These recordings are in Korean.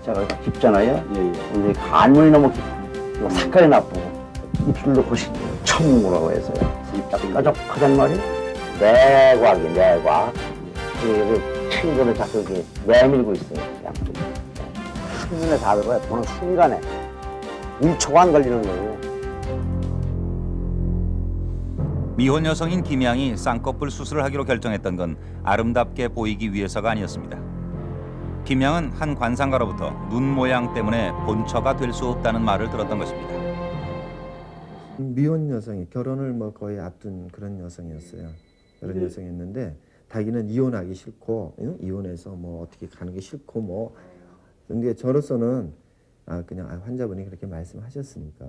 제가 다 깊잖아요. 예. 근데 간문이 너무 색깔이 나쁘고 입술도 그것이 청무라고 해서요. 딱 뾰족하단 말이에요. 내곽이 내곽. 그 친구를 자꾸 이렇게 내밀고 있어요. 양쪽이. 한눈에 다 들어가요. 보는 순간에 1초가 안 걸리는 거예요. 미혼 여성인 김양이 쌍꺼풀 수술을 하기로 결정했던 건 아름답게 보이기 위해서가 아니었습니다. 김양은 한 관상가로부터 눈 모양 때문에 본처가 될 수 없다는 말을 들었던 것입니다. 미혼 여성이 결혼을 뭐 거의 앞둔 그런 여성이었어요. 그런 여성이었는데 자기는 이혼하기 싫고 이혼해서 뭐 어떻게 가는 게 싫고 뭐 근데 저로서는 그냥 환자분이 그렇게 말씀하셨으니까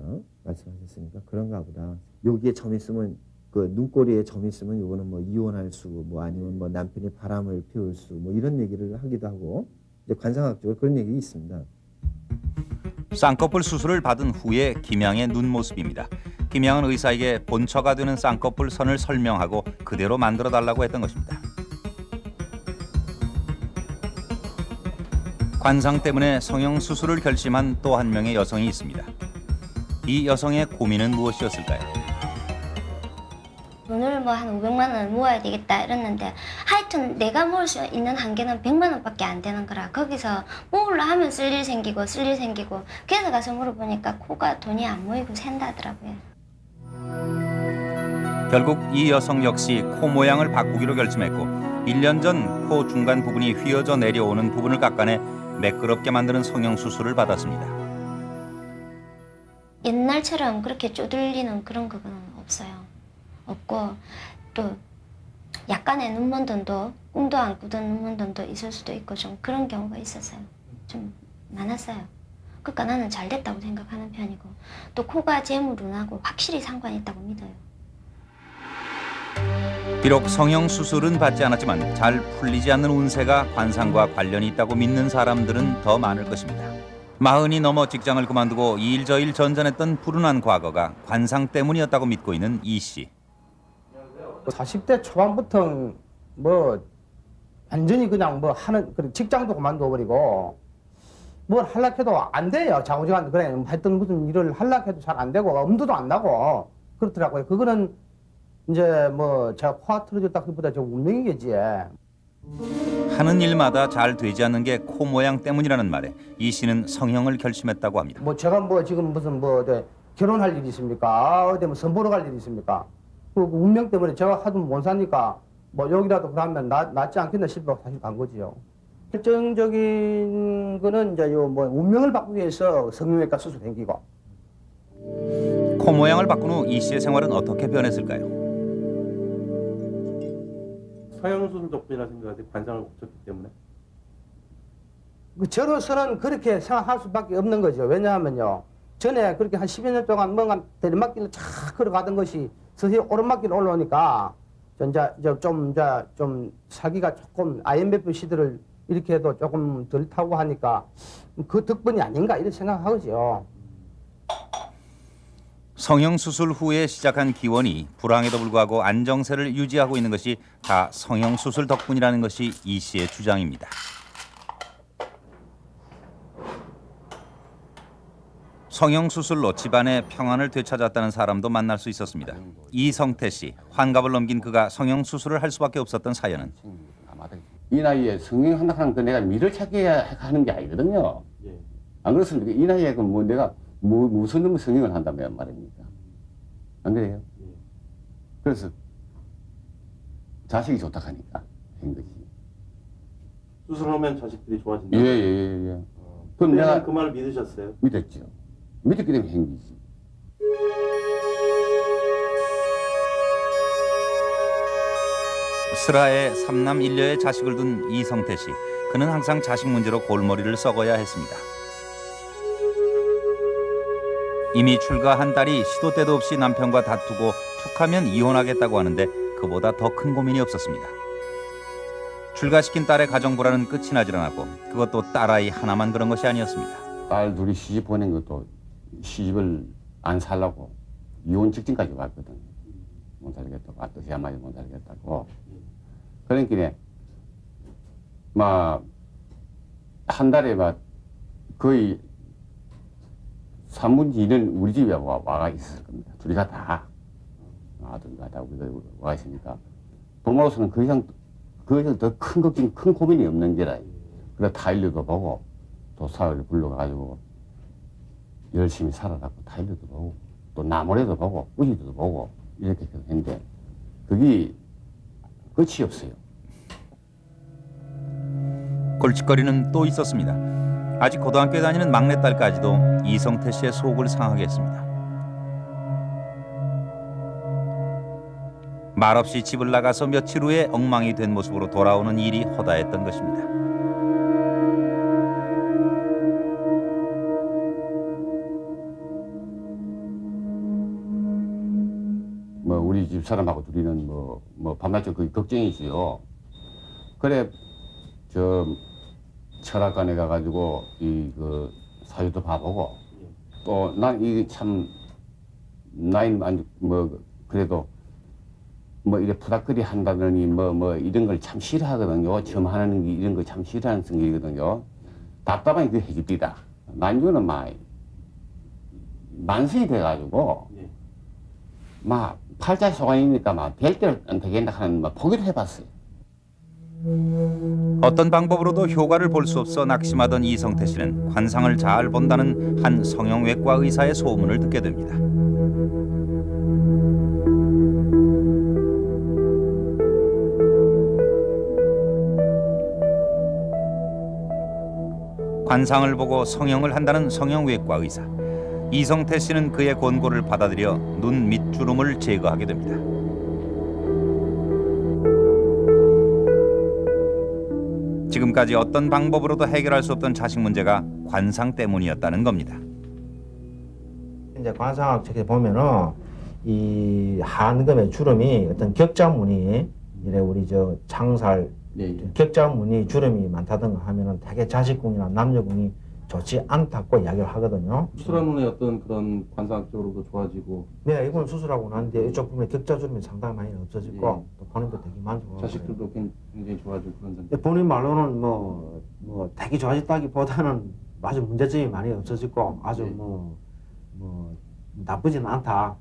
그런가 보다. 여기에 점 있으면 그 눈꼬리에 점 있으면 이거는 뭐 이혼할 수 뭐 아니면 뭐 남편이 바람을 피울 수 뭐 이런 얘기를 하기도 하고 이제 관상학적으로 그런 얘기 있습니다. 쌍꺼풀 수술을 받은 후에 김양의 눈 모습입니다. 김양은 의사에게 본처가 되는 쌍꺼풀 선을 설명하고 그대로 만들어 달라고 했던 것입니다. 관상 때문에 성형 수술을 결심한 또 한 명의 여성이 있습니다. 이 여성의 고민은 무엇이었을까요? 돈을 뭐 한 500만 원을 모아야 되겠다 이랬는데 하여튼 내가 모을 수 있는 한계는 100만 원밖에 안 되는 거라 거기서 모으려 하면 쓸 일 생기고 그래서 가서 물어보니까 코가 돈이 안 모이고 샌다더라고요. 결국 이 여성 역시 코 모양을 바꾸기로 결심했고 1년 전 코 중간 부분이 휘어져 내려오는 부분을 깎아내 매끄럽게 만드는 성형 수술을 받았습니다. 옛날처럼 그렇게 쪼들리는 그런 거는 없어요. 없고 또 약간의 눈먼돈도 꿈도 안 꾸던 눈먼돈도 있을 수도 있고 좀 그런 경우가 있었어요. 좀 많았어요. 그러니까 나는 잘 됐다고 생각하는 편이고 또 코가 재물운하고 확실히 상관이 있다고 믿어요. 비록 성형 수술은 받지 않았지만 잘 풀리지 않는 운세가 관상과 관련이 있다고 믿는 사람들은 더 많을 것입니다. 40이 넘어 직장을 그만두고 이 일 저 일 전전했던 불운한 과거가 관상 때문이었다고 믿고 있는 이 씨. 40대 초반부터 뭐 완전히 그냥 뭐 하는 그런 직장도 그만둬 버리고 뭘 하려해도 안 돼요. 좌우지간 그래 하여튼 무슨 일을 하려해도 잘 안 되고 엄두도 안 나고 그렇더라고요. 그거는 이제 뭐 제가 코가 틀어졌다 그보다 좀 운명이겠지. 하는 일마다 잘 되지 않는 게 코 모양 때문이라는 말에 이 씨는 성형을 결심했다고 합니다. 뭐 제가 뭐 지금 무슨 뭐 결혼할 일이 있습니까? 어디 뭐 선보러 갈 일이 있습니까? 그 운명 때문에 제가 하도 못 사니까 뭐 여기라도 그러면 낫지 않겠나 싶어 사실 간 거지요. 결정적인 거는 이제 요 뭐 운명을 바꾸기 위해서 성형외과 수술 생기고. 코 모양을 바꾼 후 이 씨의 생활은 어떻게 변했을까요? 성형수술 덕분이라 생각하는데 관상을 못 쳤기 때문에. 저로서는 그렇게 생각할 수밖에 없는 거죠. 왜냐하면요. 전에 그렇게 한 10여 년 동안 뭔가 내리막길을 쫙 걸어가던 것이 서서히 오르막길 올라오니까 좀 사기가 조금 IMF 시대를 이렇게 해도 조금 덜 타고 하니까 그 덕분이 아닌가 이렇게 생각하죠. 성형 수술 후에 시작한 기원이 불황에도 불구하고 안정세를 유지하고 있는 것이 다 성형 수술 덕분이라는 것이 이 씨의 주장입니다. 성형 수술로 집안의 평안을 되찾았다는 사람도 만날 수 있었습니다. 이성태 씨, 환갑을 넘긴 그가 성형 수술을 할 수밖에 없었던 사연은 이 나이에 성형한다는 건 내가 미를 찾게 하는 게 아니거든요. 예. 안 그렇습니까? 이 나이에 뭐 내가 무슨 놈의 성형을 한다면 말입니까? 안 그래요? 예. 그래서 자식이 좋다 하니까 한 거지. 수술하면 자식들이 좋아진다. 예. 그럼 그럼 내가 그 말을 믿으셨어요? 믿었죠. 믿었기 때문에 한 거지. 슬하에 3남 1녀의 자식을 둔 이성태 씨. 그는 항상 자식 문제로 골머리를 썩어야 했습니다. 이미 출가한 딸이 시도 때도 없이 남편과 다투고 툭하면 이혼하겠다고 하는데 그보다 더 큰 고민이 없었습니다. 출가시킨 딸의 가정불안은 끝이 나질 않았고 그것도 딸아이 하나만 그런 것이 아니었습니다. 딸 둘이 시집 보낸 것도 시집을 안 살라고 이혼 직전까지 왔거든. 못 살겠다고, 뜻이 한마디 못 살겠다고. 그러니까 막 한 달에 막 거의 3분의 2는 우리 집에 와가 있었을 겁니다. 둘이가 다 아들과 다 우리가 와 있으니까 부모로서는 그 이상 더 큰 걱정, 큰 고민이 없는 게라. 그래 타일러도 보고 도사를 불러가지고 열심히 살아라고 타일러도 보고 또 나무래도 보고 우지도 보고 이렇게 했는데 그게 끝이 없어요. 골칫거리는 또 있었습니다. 아직 고등학교에 다니는 막내딸까지도 이성태 씨의 속을 상하게 했습니다. 말없이 집을 나가서 며칠 후에 엉망이 된 모습으로 돌아오는 일이 허다했던 것입니다. 뭐 우리 집 사람하고 둘이는 뭐 밤낮 거의 걱정이지요. 그래 저 철학관에 가가지고 이 그 사유도 봐보고 또 난 이 참 나이는 뭐 그래도 뭐 이래 푸닥거리 한다더니 뭐 이런 걸 참 싫어하거든요. 점하는 게 이런 거 참 싫어하는 성격이거든요. 답답하게 그 해집디다. 난주는 막 만성이 돼가지고 예. 막 팔자 소관이니까 막 될 때를 안 되겠나 하는 막 포기를 해봤어요. 어떤 방법으로도 효과를 볼 수 없어 낙심하던 이성태 씨는 관상을 잘 본다는 한 성형외과 의사의 소문을 듣게 됩니다. 관상을 보고 성형을 한다는 성형외과 의사. 이성태 씨는 그의 권고를 받아들여 눈 밑주름을 제거하게 됩니다. 지금까지 어떤 방법으로도 해결할 수 없던 자식 문제가 관상 때문이었다는 겁니다. 이제 관상학 책에 보면은 이 한금의 주름이 어떤 격자무늬 이래 우리 저 창살 네. 격자무늬 주름이 많다든가 하면은 되게 자식궁이나 남녀궁이 좋지 않다고 이야기를 하거든요. 수술한 후에 어떤 그런 관상학적으로도 좋아지고 네, 이건 수술하고 난뒤에 이쪽 부분에 격자 주름이 상당히 많이 없어지고 또 본인도 되게 만족하고 자식들도 굉장히 좋아지고 그런 점. 그래요. 본인 말로는 뭐 되게 좋아졌다기보다는 아주 문제점이 많이 없어지고 아주 네. 뭐 나쁘지는 않다.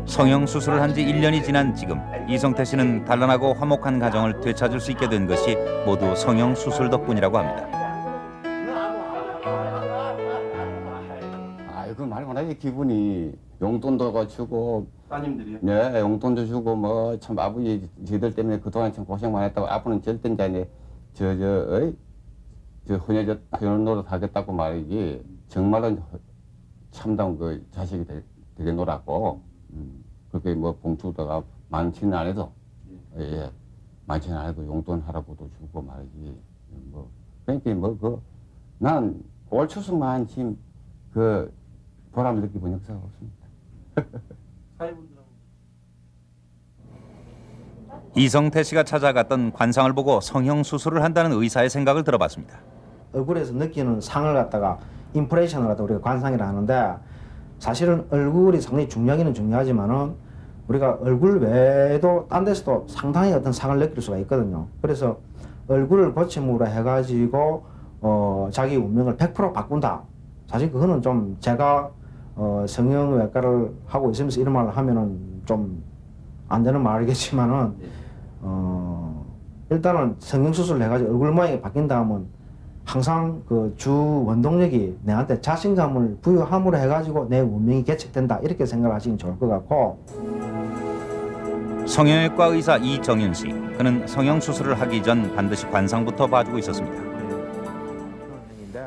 성형 수술을 한 지 1년이 지난 지금 이성태 씨는 단란하고 화목한 가정을 되찾을 수 있게 된 것이 모두 성형 수술 덕분이라고 합니다. 아이고 말 못하지 기분이 용돈도 주고 따님들이요? 네 용돈도 주고 뭐 참 아버지 저희들 때문에 그동안 참 고생 많이 했다고 앞으로는 절대 이제 저 혼혈 노릇 하겠다고 말이지 정말로 참다운 그 자식이 되게 놀았고 그렇게 뭐 봉투다가 많지는 안 해도 예 많지는 안 해도 용돈 할아버지도 주고 말이지 뭐 그러니까 뭐 난 올 추석만 지금 그 보람을 느껴본 역사가 없습니다. 사회분들하고 이성태 씨가 찾아갔던 관상을 보고 성형 수술을 한다는 의사의 생각을 들어봤습니다. 얼굴에서 느끼는 상을 갖다가 임프레션을 갖다 우리가 관상이라 하는데 사실은 얼굴이 상당히 중요하기는 중요하지만은 우리가 얼굴 외에도 딴 데서도 상당히 어떤 상을 느낄 수가 있거든요. 그래서 얼굴을 고침으로 해가지고 자기 운명을 100% 바꾼다. 사실 그거는 좀 제가 성형외과를 하고 있으면서 이런 말을 하면은 좀 안 되는 말이겠지만은 일단은 성형수술을 해가지고 얼굴 모양이 바뀐다 하면 항상 그 주 원동력이 내한테 자신감을 부여함으로 해가지고 내 운명이 개척된다 이렇게 생각을 하시면 좋을 것 같고. 성형외과 의사 이정윤 씨. 그는 성형 수술을 하기 전 반드시 관상부터 봐주고 있었습니다.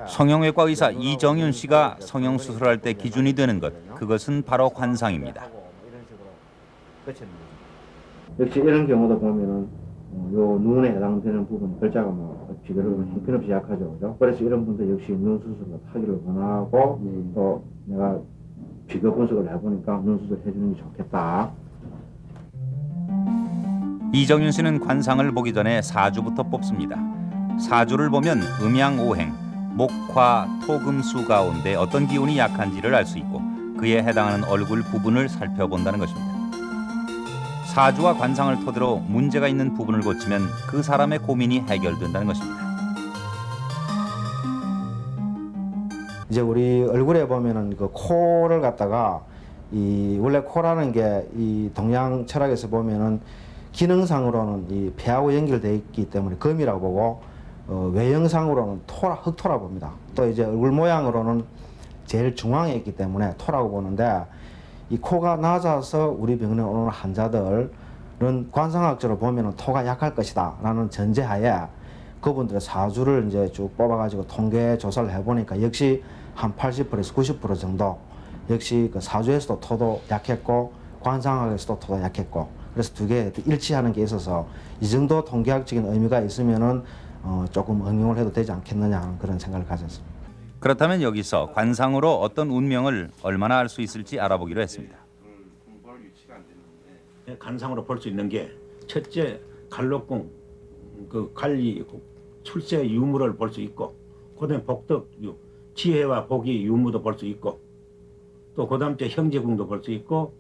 성형외과 의사 이정윤 씨가 성형 수술할 때 기준이 되는 것, 그것은 바로 관상입니다. 역시 이런 경우도 보면은 요 눈에 해당되는 부분 글자가 뭐 비교를 형편없이 약하죠, 그죠? 그래서 이런 분들 역시 눈 수술을 하기를 원하고 또 내가 비교 분석을 해보니까 눈 수술 해주는 게 좋겠다. 이정윤 씨는 관상을 보기 전에 사주부터 뽑습니다. 사주를 보면 음양오행, 목화, 토금수 가운데 어떤 기운이 약한지를 알 수 있고 그에 해당하는 얼굴 부분을 살펴본다는 것입니다. 사주와 관상을 토대로 문제가 있는 부분을 고치면 그 사람의 고민이 해결된다는 것입니다. 이제 우리 얼굴에 보면은 그 코를 갖다가 이 원래 코라는 게 이 동양 철학에서 보면은 기능상으로는 이 폐하고 연결되어 있기 때문에 금이라고 보고 외형상으로는 흑토라 봅니다. 또 이제 얼굴 모양으로는 제일 중앙에 있기 때문에 토라고 보는데 이 코가 낮아서 우리 병원에 오는 환자들은 관상학적으로 보면은 토가 약할 것이다라는 전제하에 그분들의 사주를 이제 쭉 뽑아가지고 통계 조사를 해보니까 역시 한 80%에서 90% 정도 역시 그 사주에서도 토도 약했고 관상학에서도 토도 약했고 그래서 두 개 일치하는 게 있어서 이 정도 통계학적인 의미가 있으면은 조금 응용을 해도 되지 않겠느냐 하는 그런 생각을 가졌습니다. 그렇다면 여기서 관상으로 어떤 운명을 얼마나 알 수 있을지 알아보기로 했습니다. 관상으로 볼 수 있는 게 첫째 갈록궁 그 관리 출세 유무를 볼 수 있고 그다음에 복덕유 지혜와 복이 유무도 볼 수 있고 또 그다음에 형제궁도 볼 수 있고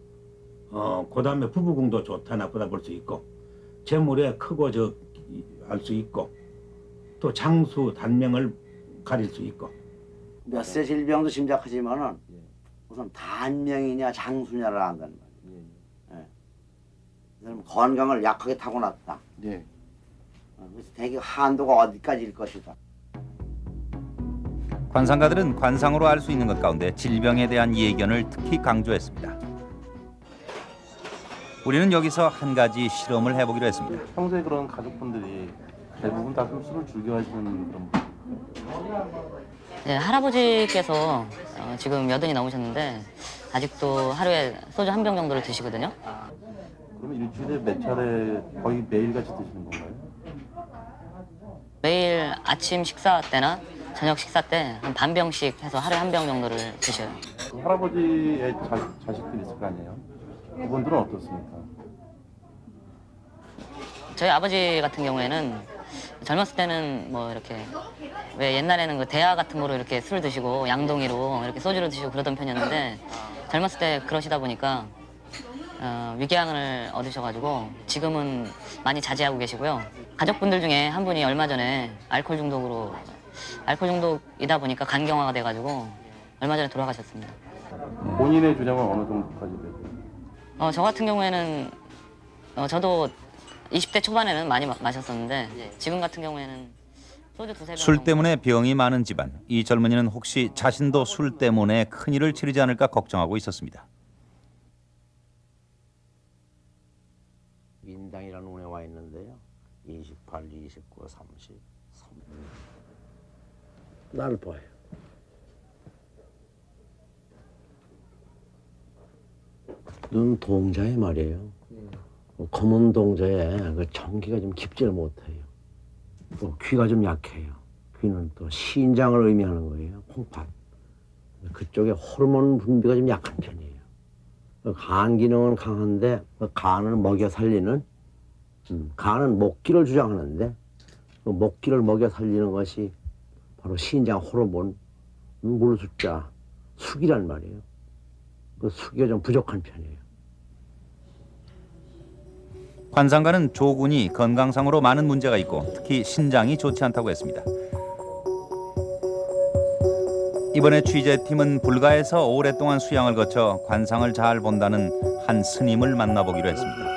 그다음에 부부궁도 좋다 나쁘다 볼 수 있고 재물에 크고 적 알 수 있고 또 장수 단명을 가릴 수 있고 몇 세 질병도 짐작하지만은 우선 단명이냐 장수냐를 안다는 말이에요. 예. 건강을 약하게 타고났다. 예. 그래서 대개 한도가 어디까지일 것이다. 관상가들은 관상으로 알 수 있는 것 가운데 질병에 대한 예견을 특히 강조했습니다. 우리는 여기서 한 가지 실험을 해보기로 했습니다. 평소에 그런 가족분들이 대부분 다 좀 술을 즐겨 하시는 그런 분. 네, 할아버지께서 지금 여든이 넘으셨는데 아직도 하루에 소주 한 병 정도를 드시거든요. 그러면 일주일에 몇 차례 거의 매일같이 드시는 건가요? 매일 아침 식사 때나 저녁 식사 때 한 반 병씩 해서 하루에 한 병 정도를 드셔요. 그 할아버지의 자식들이 있을 거 아니에요? 그분들은 어떻습니까? 저희 아버지 같은 경우에는 젊었을 때는 뭐 이렇게 왜 옛날에는 그 대하 같은 거로 이렇게 술 드시고 양동이로 이렇게 소주를 드시고 그러던 편이었는데 젊었을 때 그러시다 보니까 위궤양을 얻으셔가지고 지금은 많이 자제하고 계시고요. 가족분들 중에 한 분이 얼마 전에 알코올 중독이다 보니까 간경화가 돼가지고 얼마 전에 돌아가셨습니다. 본인의 주량은 어느 정도까지 되세요? 저 같은 경우에는 저도 20대 초반에는 많이 마셨었는데 지금 같은 경우에는 소주 두세 병 술 정도. 때문에 병이 많은 집안. 이 젊은이는 혹시 자신도 술 때문에 큰일을 치르지 않을까 걱정하고 있었습니다. 인당이라는 운에 와 있는데요. 28, 29, 30, 3. 날 봐요. 눈 동자에 말이에요. 검은 동자에 그 전기가 좀 깊지를 못해요. 또 귀가 좀 약해요. 귀는 또 신장을 의미하는 거예요. 콩팥. 그쪽에 호르몬 분비가 좀 약한 편이에요. 간 기능은 강한데 간을 먹여 살리는 간은 먹기를 주장하는데 그 먹기를 먹여 살리는 것이 바로 신장 호르몬 물 숫자 숙이란 말이에요. 그 숙이 좀 부족한 편이에요. 관상가는 조군이 건강상으로 많은 문제가 있고 특히 신장이 좋지 않다고 했습니다. 이번에 취재팀은 불가에서 오랫동안 수양을 거쳐 관상을 잘 본다는 한 스님을 만나보기로 했습니다. 목이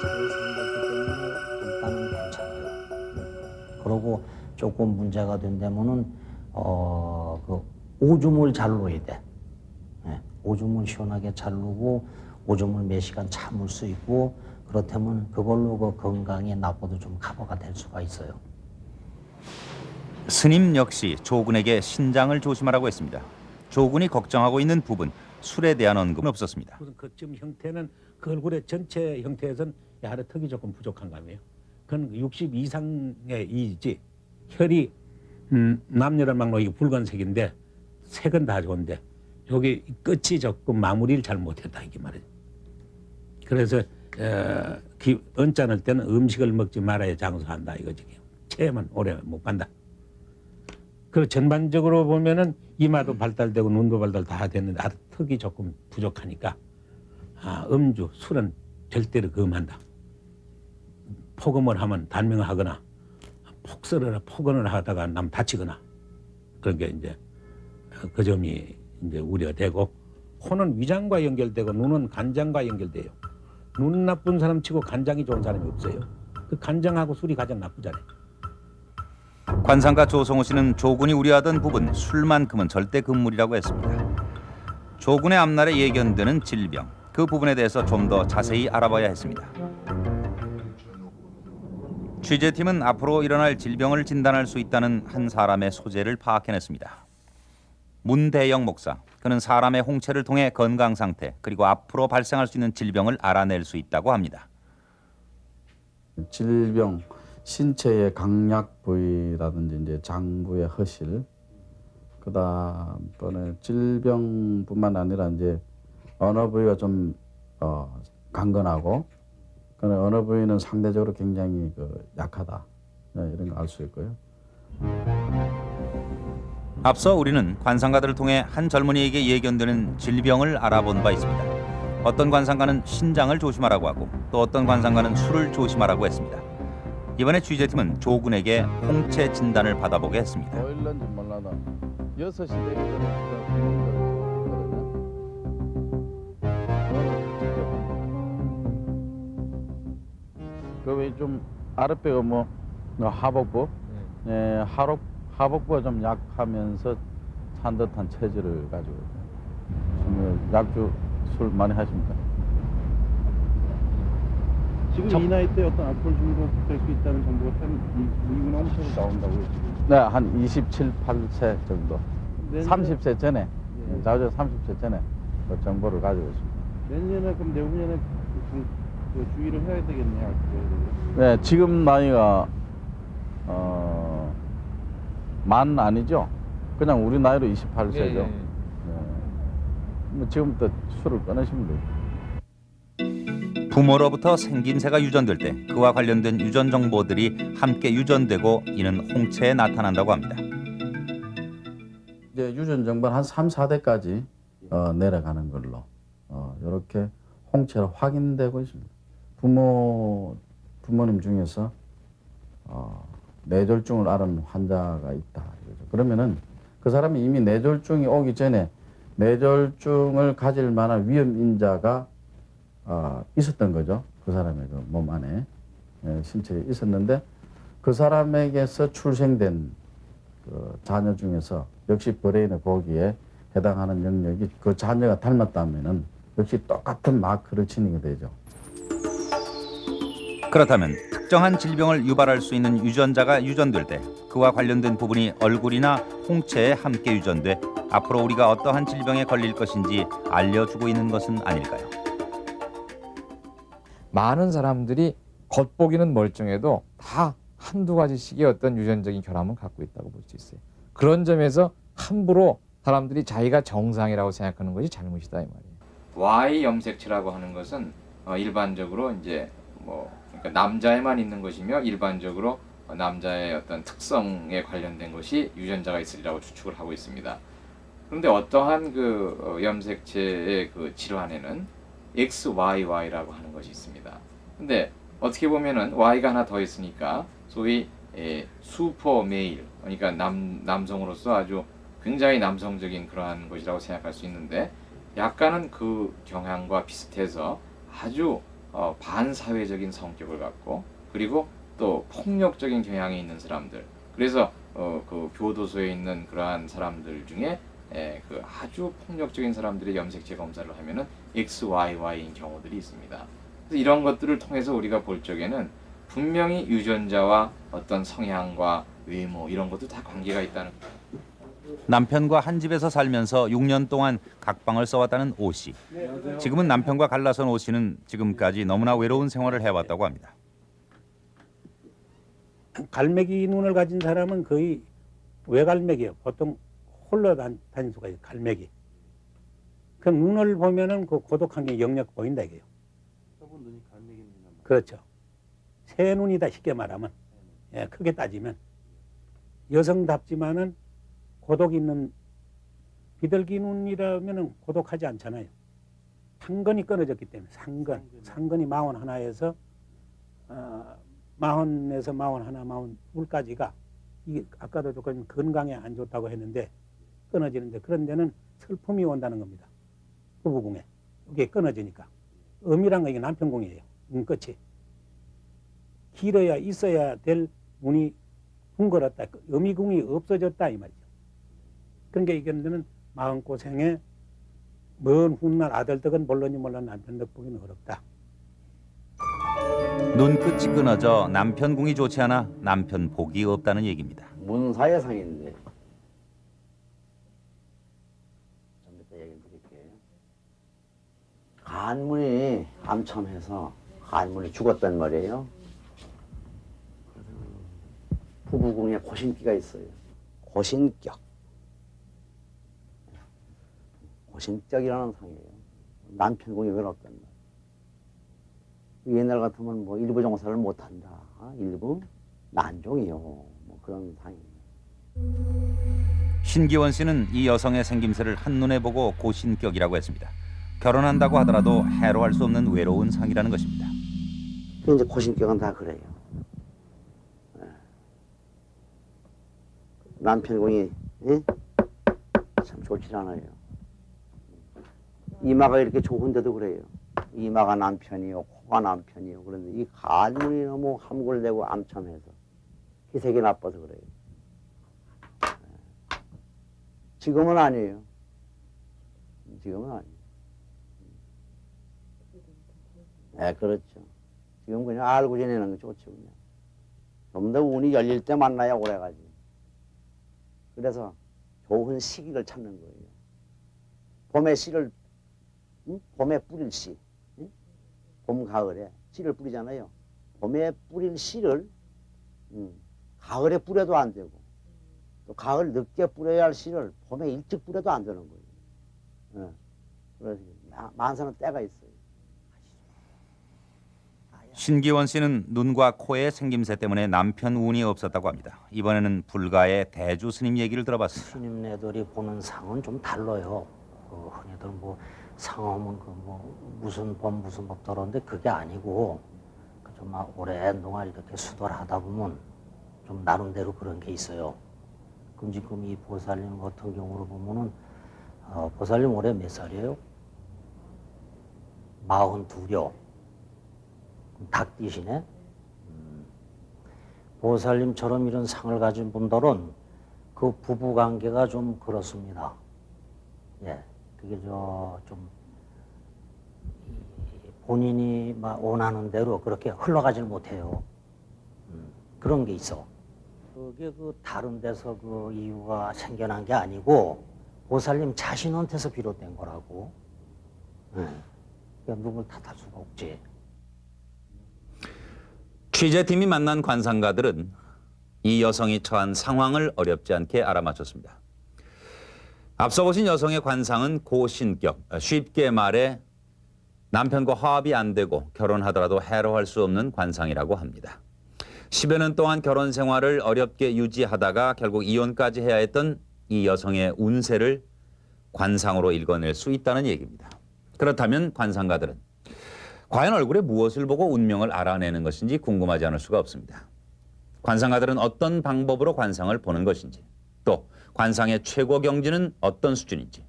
잘 생겼기 때문에 일단은 괜찮아요. 그러고 조금 문제가 된다면은 그 오줌을 잘 놓아야 돼. 네, 오줌을 시원하게 잘 누고 오줌을 몇 시간 참을 수 있고 그렇다면 그걸로 그 건강에 나빠도 좀 커버가 될 수가 있어요. 스님 역시 조군에게 신장을 조심하라고 했습니다. 조군이 걱정하고 있는 부분, 술에 대한 언급은 없었습니다. 무슨 그쯤 형태는 그 얼굴의 전체 형태에서는 야하려 턱이 조금 부족한 감이에요. 그건 60 이상의 이지 혈이 남녀를 막 놓이 붉은색인데 색은 다 좋은데 여기 끝이 조금 마무리를 잘 못했다 이게 말이죠. 그래서 언짢을 때는 음식을 먹지 말아야 장수한다 이거지. 체험은 오래 못 간다. 그 전반적으로 보면은 이마도 발달되고 눈도 발달 다 됐는데 아주 턱이 조금 부족하니까 음주 술은 절대로 금한다. 폭음을 하면 단명하거나 폭설을 폭언을 하다가 남 다치거나 그런 게 이제 그 점이 이제 우려되고, 코는 위장과 연결되고 눈은 간장과 연결돼요. 눈 나쁜 사람 치고 간장이 좋은 사람이 없어요. 그 간장하고 술이 가장 나쁘잖아요. 관상가 조성호 씨는 조군이 우려하던 부분 술만큼은 절대 금물이라고 했습니다. 조군의 앞날에 예견되는 질병, 그 부분에 대해서 좀 더 자세히 알아봐야 했습니다. 취재팀은 앞으로 일어날 질병을 진단할 수 있다는 한 사람의 소재를 파악해냈습니다. 문대영 목사, 그는 사람의 홍채를 통해 건강 상태 그리고 앞으로 발생할 수 있는 질병을 알아낼 수 있다고 합니다. 질병, 신체의 강약 부위라든지 이제 장부의 허실, 그다음에 질병뿐만 아니라 이제 어느 부위가 좀 강건하고, 어느 부위는 상대적으로 굉장히 약하다, 이런 거 알 수 있고요. 앞서 우리는 관상가들을 통해 한 젊은이에게 예견되는 질병을 알아본 바 있습니다. 어떤 관상가는 신장을 조심하라고 하고 또 어떤 관상가는 술을 조심하라고 했습니다. 이번에 취재팀은 조군에게 홍채 진단을 받아보게 했습니다. 보일런지 몰라도 6시 되기 전에 그 외에 좀 아랫배가 뭐 하복부, 하복부가 좀 약하면서 산뜻한 체질을 가지고 있어요. 약주 술 많이 하십니까? 지금 이 나이 때 어떤 알코올 중독될 수 있다는 정보가 이분 홈페이지에 나온다고요, 지금? 네, 한 27, 8세 정도. 내년- 30세 전에, 예. 자주 30세 전에 그 정보를 가지고 있습니다. 내년에 그럼 내후년에 주의를 해야 되겠네요, 알코올에. 네, 지금 나이가 만 아니죠? 그냥 우리 나이로 28세죠. 뭐 지금부터 술을 끊으시면 돼요. 부모로부터 생김새가 유전될 때 그와 관련된 유전 정보들이 함께 유전되고 이는 홍채에 나타난다고 합니다. 이제 유전 정보는 한 3, 4대까지 내려가는 걸로 이렇게 홍채로 확인되고 있습니다. 부모님 중에서 뇌졸중을 앓은 환자가 있다. 그러면은 그 사람이 이미 뇌졸중이 오기 전에 뇌졸중을 가질 만한 위험 인자가 있었던 거죠. 그 사람의 그 몸 안에, 신체에 있었는데 그 사람에게서 출생된 그 자녀 중에서 역시 브레인의 고기에 해당하는 영역이 그 자녀가 닮았다면은 역시 똑같은 마크를 지니게 되죠. 그렇다면 특정한 질병을 유발할 수 있는 유전자가 유전될 때 그와 관련된 부분이 얼굴이나 홍채에 함께 유전돼 앞으로 우리가 어떠한 질병에 걸릴 것인지 알려주고 있는 것은 아닐까요? 많은 사람들이 겉보기는 멀쩡해도 다 한두 가지씩의 어떤 유전적인 결함을 갖고 있다고 볼 수 있어요. 그런 점에서 함부로 사람들이 자기가 정상이라고 생각하는 것이 잘못이다 이 말이에요. Y 염색체라고 하는 것은 일반적으로 이제 그러니까 남자에만 있는 것이며 일반적으로 남자의 어떤 특성에 관련된 것이 유전자가 있으리라고 추측을 하고 있습니다. 그런데 어떠한 그 염색체의 그 질환에는 XYY라고 하는 것이 있습니다. 근데 어떻게 보면은 Y가 하나 더 있으니까 소위 슈퍼 메일, 그러니까 남성으로서 아주 굉장히 남성적인 그러한 것이라고 생각할 수 있는데 약간은 그 경향과 비슷해서 아주 반사회적인 성격을 갖고 그리고 또 폭력적인 경향이 있는 사람들, 그래서 그 교도소에 있는 그러한 사람들 중에 그 아주 폭력적인 사람들의 염색체 검사를 하면은 XYY인 경우들이 있습니다. 그래서 이런 것들을 통해서 우리가 볼 적에는 분명히 유전자와 어떤 성향과 외모 이런 것도 다 관계가 있다는 거예요. 남편과 한 집에서 살면서 6년 동안 각방을 써왔다는 오 씨. 지금은 남편과 갈라선 오 씨는 지금까지 너무나 외로운 생활을 해왔다고 합니다. 갈매기 눈을 가진 사람은 거의 외갈매기예요. 보통 홀로 다닐 수가 있어요. 갈매기. 그 눈을 보면은 그 고독한 게 역력 보인다 이게요. 저분 눈이 갈매기 눈이란 말이에요. 그렇죠. 새 눈이다 쉽게 말하면. 예, 크게 따지면 여성답지만은 고독 있는 비둘기 눈이라면은 고독하지 않잖아요. 상근이 끊어졌기 때문에 상근이 41에서 40에서 41, 42까지가 이게 아까도 조금 건강에 안 좋다고 했는데 끊어지는데 그런 데는 슬픔이 온다는 겁니다. 부부궁에 이게 끊어지니까 음이란 건 이게 남편궁이에요. 끝이 길어야 있어야 될 운이 붕거렸다. 음이궁이 없어졌다 이 말이죠. 그러니까 이견들은 마음고생에 먼 훗날 아들 덕은 몰라니 몰라 남편 덕 보기는 어렵다. 눈끝이 끊어져 남편 궁이 좋지 않아 남편 복이 없다는 얘기입니다. 문사의 상인데 좀 이따 얘기 드릴게요. 한문이 암참해서 한문이 죽었단 말이에요. 부부궁에 고신기가 있어요. 고신격. 고신격이라는 상이에요. 남편궁이 외롭단 말이에요. 옛날 같으면 뭐 일부 종사를 못한다. 일부 난종이요. 뭐 그런 상이에요. 신기원 씨는 이 여성의 생김새를 한눈에 보고 고신격이라고 했습니다. 결혼한다고 하더라도 해로할 수 없는 외로운 상이라는 것입니다. 그 이제 고신격은 다 그래요. 남편궁이 참 좋지 않아요. 이마가 이렇게 좋은데도 그래요. 이마가 남편이요, 코가 남편이요. 그런데 이 간문이 너무 함골되고 암참해서 기색이 나빠서 그래요. 지금은 아니에요. 지금은 아니에요. 네, 그렇죠. 지금 그냥 알고 지내는 게 좋죠, 그냥. 좀 더 운이 열릴 때 만나야 오래가지. 그래서 좋은 시기를 찾는 거예요. 봄에 씨를, 봄에 뿌릴 씨, 봄, 가을에 씨를 뿌리잖아요. 봄에 뿌릴 씨를 가을에 뿌려도 안 되고, 또 가을 늦게 뿌려야 할 씨를 봄에 일찍 뿌려도 안 되는 거예요. 그래서 만사는 때가 있어요. 신기원 씨는 눈과 코의 생김새 때문에 남편 운이 없었다고 합니다. 이번에는 불가의 대주 스님 얘기를 들어봤습니다. 스님네들이 보는 상은 좀 달라요. 흔히들 뭐 상하면 그 뭐 무슨 법 무슨 법 들었는데 그게 아니고 좀 오랜동안 이렇게 수도를 하다 보면 좀 나름대로 그런 게 있어요. 그럼 지금 이 보살님 같은 경우로 보면은 보살님 올해 몇 살이에요? 42요. 닭띠시네. 보살님처럼 이런 상을 가진 분들은 그 부부 관계가 좀 그렇습니다. 예, 그게 좀 본인이 막 원하는 대로 그렇게 흘러가질 못해요. 그런 게 있어. 그게 그 다른 데서 그 이유가 생겨난 게 아니고 보살님 자신한테서 비롯된 거라고. 그러니까 누굴 탓할 수가 없지. 취재팀이 만난 관상가들은 이 여성이 처한 상황을 어렵지 않게 알아맞혔습니다. 앞서 보신 여성의 관상은 고신격, 쉽게 말해 남편과 화합이 안 되고 결혼하더라도 해로할 수 없는 관상이라고 합니다. 10여 년 동안 결혼 생활을 어렵게 유지하다가 결국 이혼까지 해야 했던 이 여성의 운세를 관상으로 읽어낼 수 있다는 얘기입니다. 그렇다면 관상가들은 과연 얼굴에 무엇을 보고 운명을 알아내는 것인지 궁금하지 않을 수가 없습니다. 관상가들은 어떤 방법으로 관상을 보는 것인지, 또 관상의 최고 경지는 어떤 수준인지,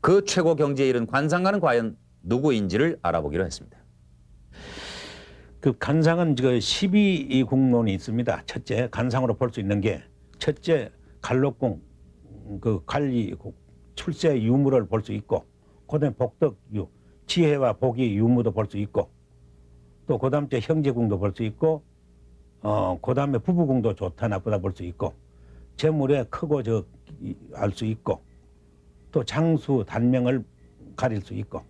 그 최고 경지에 이른 관상가는 과연 누구인지를 알아보기로 했습니다. 그 관상은 그 12궁론이 있습니다. 첫째 관상으로 볼 수 있는 게 첫째 갈록궁, 그 관리 출세 유무를 볼 수 있고, 그다음에 복덕유, 지혜와 복이 유무도 볼 수 있고, 또 그다음에 형제궁도 볼 수 있고, 그다음에 부부궁도 좋다 나쁘다 볼 수 있고, 재물에 크고 적 알 수 있고, 또 장수 단명을 가릴 수 있고,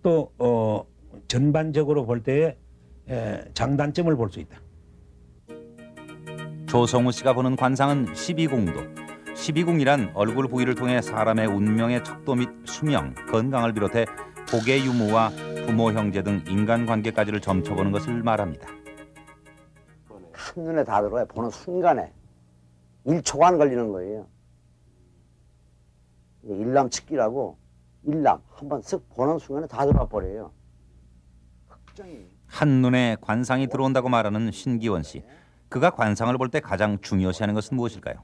또 전반적으로 볼 때에 장단점을 볼 수 있다. 조성우 씨가 보는 관상은 12궁도. 12궁이란 얼굴 부위를 통해 사람의 운명의 척도 및 수명, 건강을 비롯해 복의 유무와 부모, 형제 등 인간관계까지를 점쳐보는 것을 말합니다. 한눈에 다 들어와요. 보는 순간에 1초간 걸리는 거예요. 일남측기라고 일남 한번 쓱 보는 순간에 다 들어와 버려요. 한눈에 관상이 들어온다고 말하는 신기원 씨. 그가 관상을 볼 때 가장 중요시하는 것은 무엇일까요?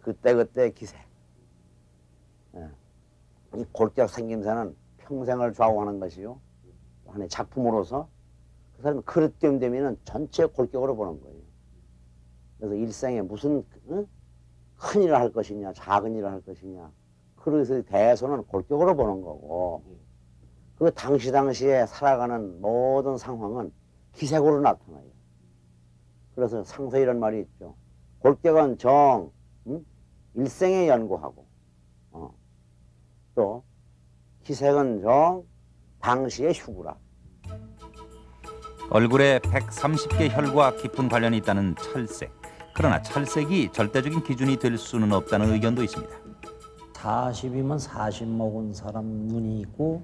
그때 기세. 예. 이 골격 생김새는 평생을 좌우하는 것이요. 하나의 작품으로서 그 사람이 그릇됨 되면은 전체 골격으로 보는 거예요. 그래서 일생에 무슨 큰 일을 할 것이냐, 작은 일을 할 것이냐. 그래서 대선은 골격으로 보는 거고, 그 당시에 살아가는 모든 상황은 기색으로 나타나요. 그래서 상서 이런 말이 있죠. 골격은 정, 일생에 연구하고, 또 기색은 정, 당시의 휴구라. 얼굴에 130개 혈과 깊은 관련이 있다는 철색. 그러나 철색이 절대적인 기준이 될 수는 없다는 의견도 있습니다. 40이면 40 먹은 사람 눈이 있고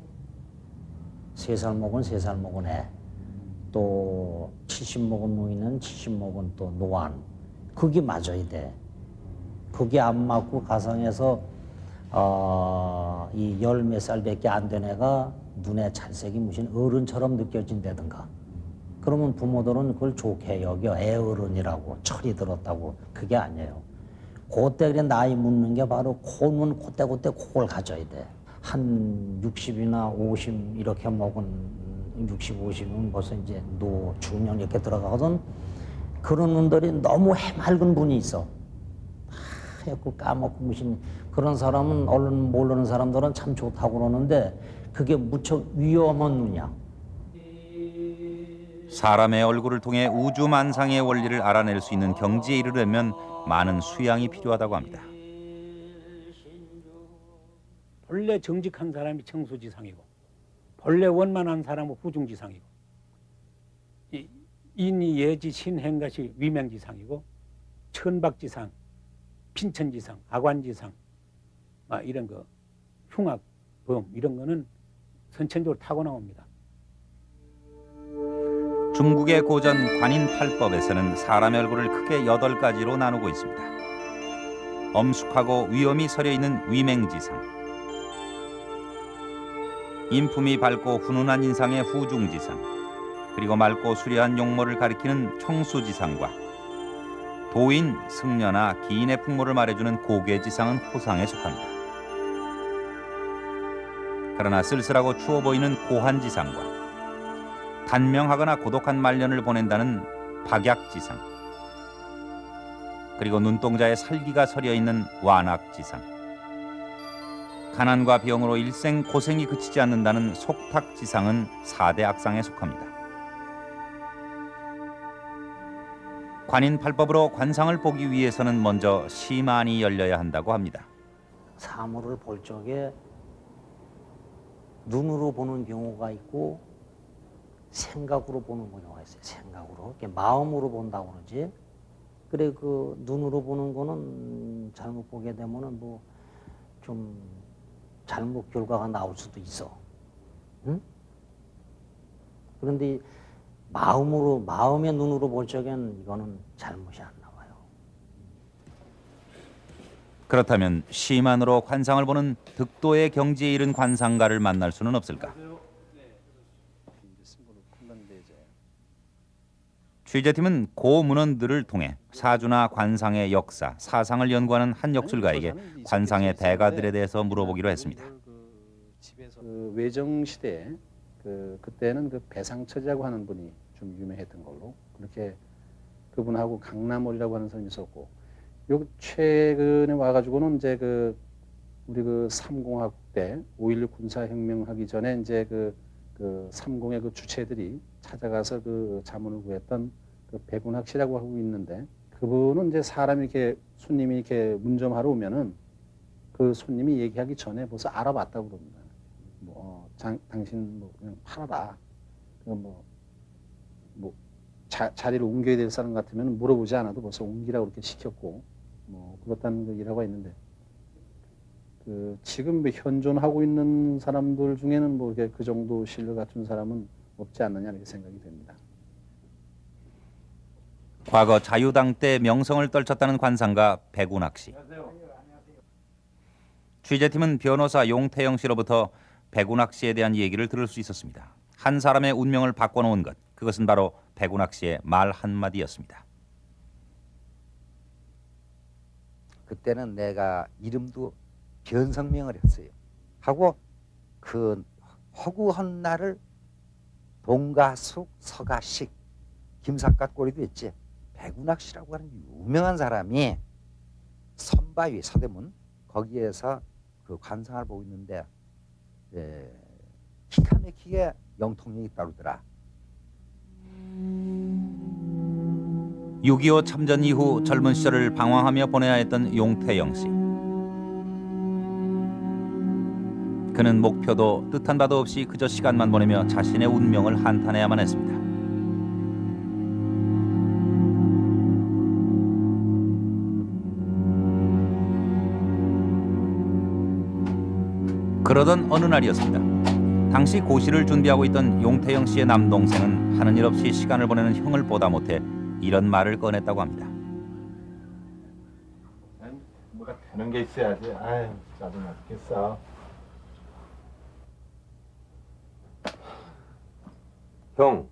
3살 먹은 3살 먹은 애, 또 70 먹은 노인은 70 먹은 또 노안, 그게 맞아야 돼. 그게 안 맞고 가상에서 이 10몇 살밖에 안 된 애가 눈에 찰색이 무슨 어른처럼 느껴진다든가, 그러면 부모들은 그걸 좋게 여겨 애어른이라고 철이 들었다고. 그게 아니에요. 그때 그래 나이 묻는 게 바로 코는 그때 그걸 가져야 돼. 한 60이나 50 이렇게 먹은 60, 50이면 벌써 이제 중년 이렇게 들어가거든. 그런 분들이 너무 해맑은 분이 있어. 하얗고 까먹고 무슨 그런 사람은 얼른 모르는 사람들은 참 좋다고 그러는데 그게 무척 위험한 눈이야. 사람의 얼굴을 통해 우주만상의 원리를 알아낼 수 있는 경지에 이르려면 많은 수양이 필요하다고 합니다. 본래 정직한 사람이 청수지상이고 본래 원만한 사람은 후중지상이고 인이 예지 신행것이 위명지상이고 천박지상, 빈천지상, 악관지상 이런 거 흉악, 범 이런 거는 선천적으로 타고나옵니다. 중국의 고전 관인팔법에서는 사람의 얼굴을 크게 8가지로 나누고 있습니다. 엄숙하고 위엄이 서려 있는 위맹지상, 인품이 밝고 훈훈한 인상의 후중지상, 그리고 맑고 수려한 용모를 가리키는 청수지상과 도인, 승려나 기인의 풍모를 말해주는 고괴지상은 호상에 속합니다. 그러나 쓸쓸하고 추워 보이는 고한지상과 단명하거나 고독한 말년을 보낸다는 박약지상, 그리고 눈동자에 살기가 서려 있는 완악지상, 가난과 병으로 일생 고생이 그치지 않는다는 속탁지상은 4대 악상에 속합니다. 관인팔법으로 관상을 보기 위해서는 먼저 시만이 열려야 한다고 합니다. 사물을 볼 적에 눈으로 보는 경우가 있고 생각으로 보는 경우가 있어요. 생각으로. 마음으로 본다고 그러지. 그래 그 눈으로 보는 거는 잘못 보게 되면은 뭐 좀 잘못 결과가 나올 수도 있어. 응? 그런데 마음의 눈으로 볼 적엔 이거는 잘못이 안 나와요. 그렇다면 시만으로 관상을 보는 득도의 경지에 이른 관상가를 만날 수는 없을까? 취재팀은 고 문헌들을 통해 사주나 관상의 역사, 사상을 연구하는 한 역술가에게 관상의 대가들에 대해서 물어보기로 했습니다. 그 외정 시대에 그때는 그 배상처지라고 하는 분이 좀 유명했던 걸로, 그렇게 그분하고 강남올이라고 하는 사람이 있었고, 요 최근에 와가지고는 이제 우리 3공화국 때 5.16 군사혁명하기 전에 이제 그 3공의 그 주체들이 찾아가서 그 자문을 구했던 그 백운학 씨라고 하고 있는데, 그분은 이제 사람이 이렇게 손님이 이렇게 문점하러 오면은 그 손님이 얘기하기 전에 벌써 알아봤다고 그럽니다. 당신 그냥 팔아라. 자리를 옮겨야 될 사람 같으면 물어보지 않아도 벌써 옮기라고 그렇게 시켰고, 그렇다는 그 일화가 있는데, 지금 현존하고 있는 사람들 중에는 그 정도 실력 갖춘 사람은 없지 않느냐 이렇게 생각이 됩니다. 과거 자유당 때 명성을 떨쳤다는 관상가 백운학 씨. 취재팀은 변호사 용태영 씨로부터 백운학 씨에 대한 얘기를 들을 수 있었습니다. 한 사람의 운명을 바꿔놓은 것, 그것은 바로 백운학 씨의 말 한마디였습니다. 그때는 내가 이름도 변성명을 했어요. 하고 그 허구한 날을 동가숙, 서가식, 김삿갓 꼬리도 있지. 백운학 씨라고 하는 유명한 사람이 선바위 서대문 거기에서 그 관상을 보고 있는데 기가 막히게 영통력이 있다고 그러더라. 6.25 참전 이후 젊은 시절을 방황하며 보내야 했던 용태영 씨. 그는 목표도 뜻한 바도 없이 그저 시간만 보내며 자신의 운명을 한탄해야만 했습니다. 그러던 어느 날이었습니다. 당시 고시를 준비하고 있던 용태영 씨의 남동생은 하는 일 없이 시간을 보내는 형을 보다 못해 이런 말을 꺼냈다고 합니다. 뭐가 되는 게 있어야지. 아유, 짜증나 죽겠어. 형,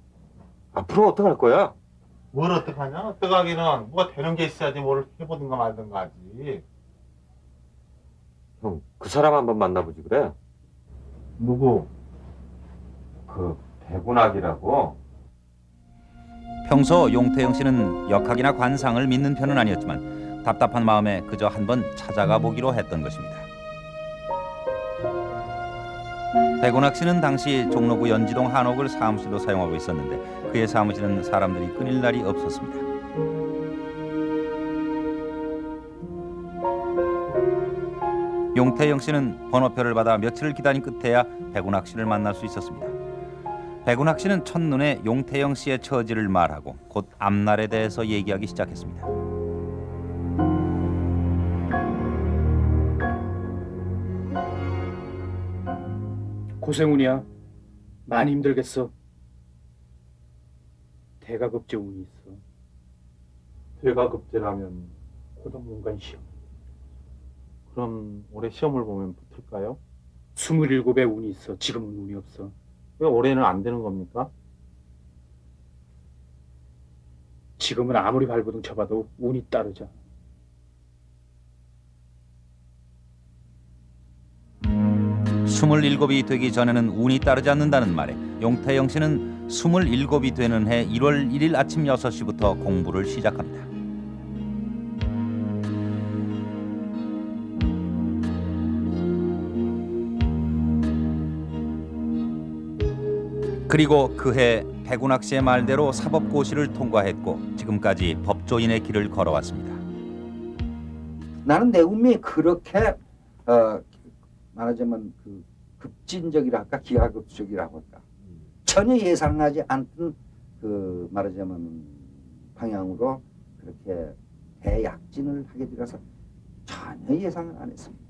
앞으로 어떡할 거야? 뭘 어떡하냐? 어떡하기는 뭐가 되는 게 있어야지 뭘 해보든가 말든가 하지. 형, 그 사람 한번 만나보지 그래? 누구? 그 백운학이라고. 평소 용태영 씨는 역학이나 관상을 믿는 편은 아니었지만 답답한 마음에 그저 한번 찾아가 보기로 했던 것입니다. 백운학 씨는 당시 종로구 연지동 한옥을 사무실로 사용하고 있었는데 그의 사무실은 사람들이 끊일 날이 없었습니다. 용태영 씨는 번호표를 받아 며칠을 기다린 끝에야 백운학 씨를 만날 수 있었습니다. 백운학 씨는 첫눈에 용태영 씨의 처지를 말하고 곧 앞날에 대해서 얘기하기 시작했습니다. 고생운이야. 많이 힘들겠어. 대가급제 운이 있어. 대가급제라면 고등문관 시험. 그럼 올해 시험을 보면 붙을까요? 27에 운이 있어. 지금은 운이 없어. 왜 올해는 안 되는 겁니까? 지금은 아무리 발버둥 쳐봐도 운이 따르자. 스물일곱이 되기 전에는 운이 따르지 않는다는 말에 용태영 씨는 27이 되는 해 1월 1일 아침 6시부터 공부를 시작합니다. 그리고 그해 백운학 씨의 말대로 사법고시를 통과했고 지금까지 법조인의 길을 걸어왔습니다. 나는 내 운명이 그렇게 말하자면 그 급진적이라 할까 기하급수적이라고 할까 전혀 예상하지 않던 그 말하자면 방향으로 그렇게 대약진을 하게 되어서 전혀 예상을 안 했습니다.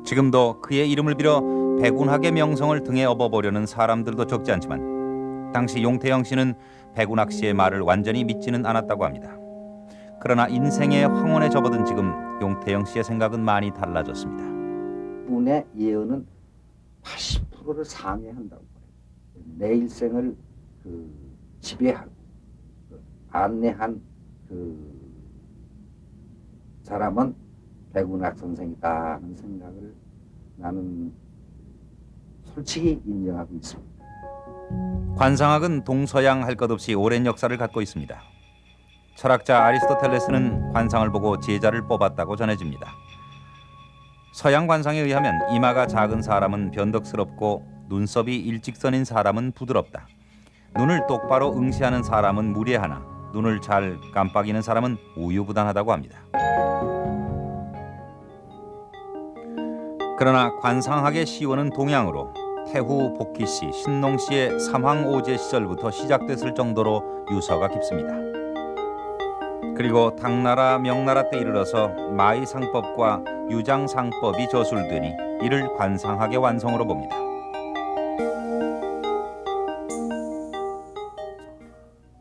지금도 그의 이름을 빌어 백운학의 명성을 등에 업어보려는 사람들도 적지 않지만 당시 용태영 씨는 백운학 씨의 말을 완전히 믿지는 않았다고 합니다. 그러나 인생의 황혼에 접어든 지금 용태영 씨의 생각은 많이 달라졌습니다. 운의 예언은 80%를 상회한다고 해요. 내 일생을 그 지배하고 안내한 그 사람은 백운학 선생이다 하는 생각을 나는 솔직히 인정하고 있습니다. 관상학은 동서양 할 것 없이 오랜 역사를 갖고 있습니다. 철학자 아리스토텔레스는 관상을 보고 제자를 뽑았다고 전해집니다. 서양 관상에 의하면 이마가 작은 사람은 변덕스럽고 눈썹이 일직선인 사람은 부드럽다. 눈을 똑바로 응시하는 사람은 무례하나 눈을 잘 깜빡이는 사람은 우유부단하다고 합니다. 그러나 관상학의 시원은 동양으로 태후 복희씨, 신농씨의 삼황오제 시절부터 시작됐을 정도로 유서가 깊습니다. 그리고 당나라, 명나라 때 이르러서 마의상법과 유장상법이 저술되니 이를 관상학의 완성으로 봅니다.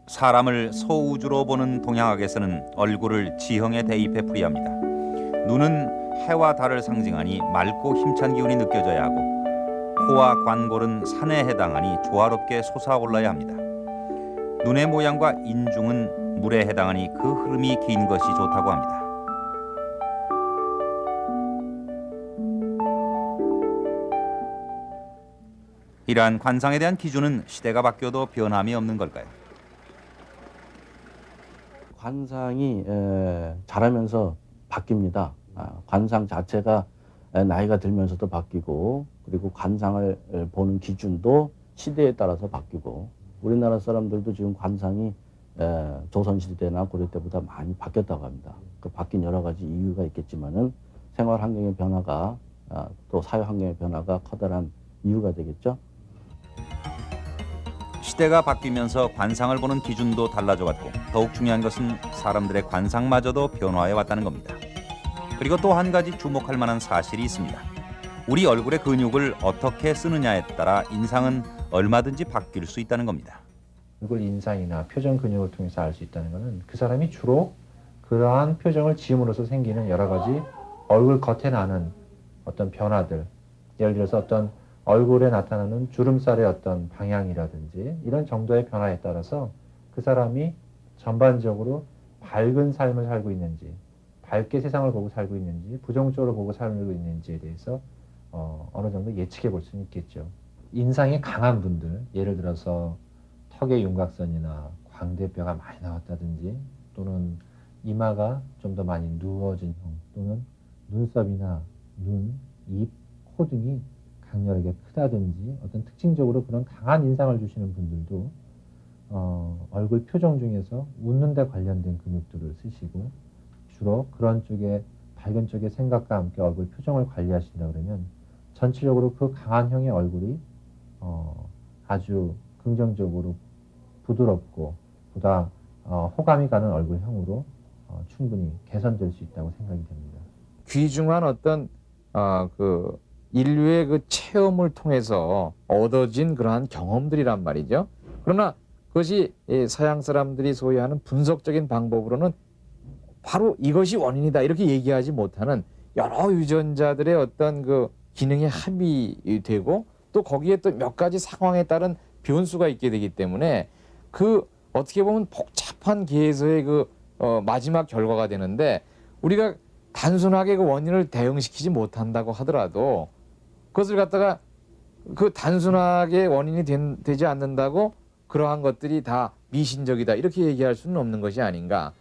사람을 소우주로 보는 동양학에서는 얼굴을 지형에 대입해 풀이합니다. 눈은 해와 달을 상징하니 맑고 힘찬 기운이 느껴져야 하고 코와 관골은 산에 해당하니 조화롭게 솟아올라야 합니다. 눈의 모양과 인중은 물에 해당하니 그 흐름이 긴 것이 좋다고 합니다. 이러한 관상에 대한 기준은 시대가 바뀌어도 변함이 없는 걸까요? 관상이 자라면서 바뀝니다. 관상 자체가 나이가 들면서도 바뀌고, 그리고 관상을 보는 기준도 시대에 따라서 바뀌고, 우리나라 사람들도 지금 관상이 조선시대나 고려 때보다 많이 바뀌었다고 합니다. 그 바뀐 여러 가지 이유가 있겠지만은 생활 환경의 변화가 또 사회 환경의 변화가 커다란 이유가 되겠죠. 시대가 바뀌면서 관상을 보는 기준도 달라져왔고, 더욱 중요한 것은 사람들의 관상마저도 변화해 왔다는 겁니다. 그리고 또 한 가지 주목할 만한 사실이 있습니다. 우리 얼굴의 근육을 어떻게 쓰느냐에 따라 인상은 얼마든지 바뀔 수 있다는 겁니다. 얼굴 인상이나 표정 근육을 통해서 알 수 있다는 것은 그 사람이 주로 그러한 표정을 지음으로써 생기는 여러 가지 얼굴 겉에 나는 어떤 변화들, 예를 들어서 어떤 얼굴에 나타나는 주름살의 어떤 방향이라든지 이런 정도의 변화에 따라서 그 사람이 전반적으로 밝은 삶을 살고 있는지, 밝게 세상을 보고 살고 있는지, 부정적으로 보고 살고 있는지에 대해서 어느 정도 예측해 볼 수는 있겠죠. 인상이 강한 분들, 예를 들어서 턱의 윤곽선이나 광대뼈가 많이 나왔다든지, 또는 이마가 좀 더 많이 누워진 형, 또는 눈썹이나 눈, 입, 코 등이 강렬하게 크다든지 어떤 특징적으로 그런 강한 인상을 주시는 분들도 얼굴 표정 중에서 웃는 데 관련된 근육들을 쓰시고, 주로 그런 쪽에 밝은 쪽의 생각과 함께 얼굴 표정을 관리하신다 그러면 전체적으로 그 강한 형의 얼굴이 아주 긍정적으로 부드럽고 보다 호감이 가는 얼굴형으로 충분히 개선될 수 있다고 생각이 됩니다. 귀중한 어떤 그 인류의 그 체험을 통해서 얻어진 그러한 경험들이란 말이죠. 그러나 그것이 서양 사람들이 소유하는 분석적인 방법으로는 바로 이것이 원인이다 이렇게 얘기하지 못하는 여러 유전자들의 어떤 그 기능이 합의되고, 또 거기에 또 몇 가지 상황에 따른 변수가 있게 되기 때문에 그 어떻게 보면 복잡한 계에서의 그 마지막 결과가 되는데, 우리가 단순하게 그 원인을 대응시키지 못한다고 하더라도 그것을 갖다가 그 단순하게 원인이 되지 않는다고 그러한 것들이 다 미신적이다 이렇게 얘기할 수는 없는 것이 아닌가.